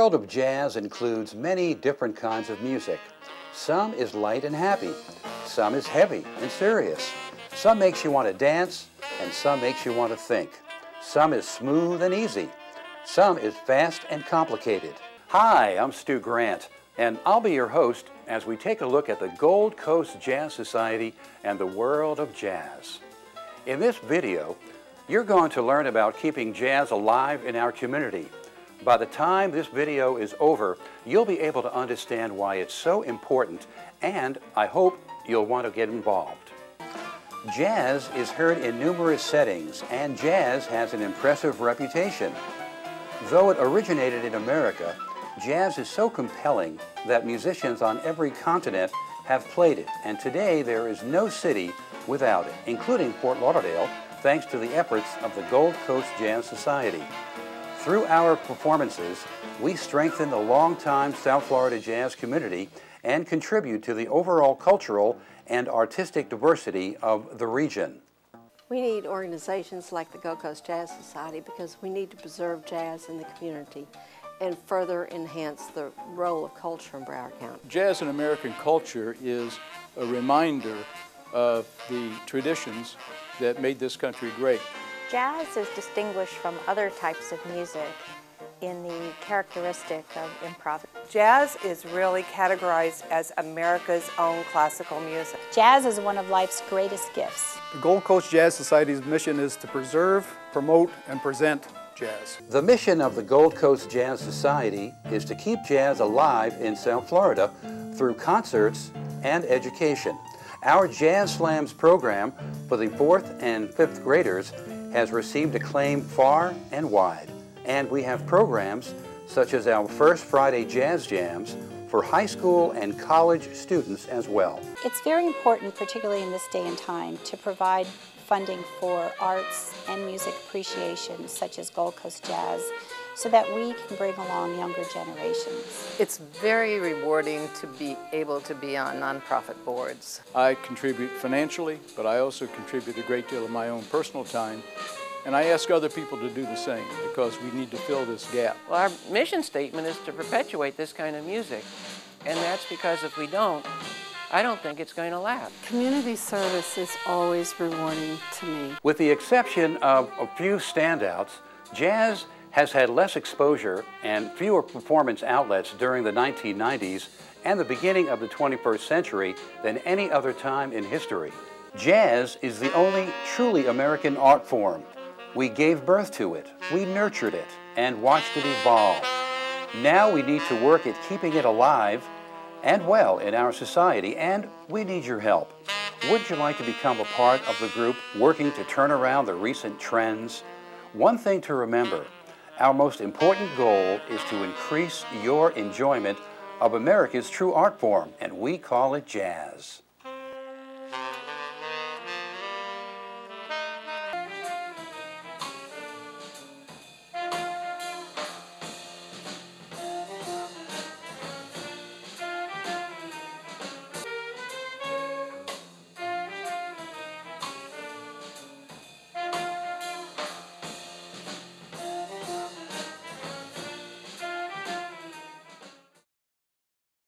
world of jazz includes many different kinds of music. Some is light and happy. Some is heavy and serious. Some makes you want to dance, and some makes you want to think. Some is smooth and easy. Some is fast and complicated. Hi, I'm Stu Grant, and I'll be your host as we take a look at the Gold Coast Jazz Society and the world of jazz. In this video, you're going to learn about keeping jazz alive in our community. By the time this video is over, you'll be able to understand why it's so important, and I hope you'll want to get involved. Jazz is heard in numerous settings, and jazz has an impressive reputation. Though it originated in America, jazz is so compelling that musicians on every continent have played it, and today there is no city without it, including Fort Lauderdale, thanks to the efforts of the Gold Coast Jazz Society. Through our performances, we strengthen the longtime South Florida jazz community and contribute to the overall cultural and artistic diversity of the region. We need organizations like the Gold Coast Jazz Society because we need to preserve jazz in the community and further enhance the role of culture in Broward County. Jazz in American culture is a reminder of the traditions that made this country great. Jazz is distinguished from other types of music in the characteristic of improv. Jazz is really categorized as America's own classical music. Jazz is one of life's greatest gifts. The Gold Coast Jazz Society's mission is to preserve, promote, and present jazz. The mission of the Gold Coast Jazz Society is to keep jazz alive in South Florida through concerts and education. Our Jazz Slams program for the 4th and 5th graders has received acclaim far and wide. And we have programs such as our First Friday Jazz Jams for high school and college students as well. It's very important, particularly in this day and time, to provide funding for arts and music appreciation, such as Gold Coast Jazz, so that we can bring along younger generations. It's very rewarding to be able to be on nonprofit boards. I contribute financially, but I also contribute a great deal of my own personal time, and I ask other people to do the same because we need to fill this gap. Well, our mission statement is to perpetuate this kind of music, and that's because if we don't, I don't think it's going to last. Community service is always rewarding to me. With the exception of a few standouts, jazz has had less exposure and fewer performance outlets during the 1990s and the beginning of the 21st century than any other time in history. Jazz is the only truly American art form. We gave birth to it, we nurtured it, and watched it evolve. Now we need to work at keeping it alive and well in our society, and we need your help. Would you like to become a part of the group working to turn around the recent trends? One thing to remember, our most important goal is to increase your enjoyment of America's true art form, and we call it jazz.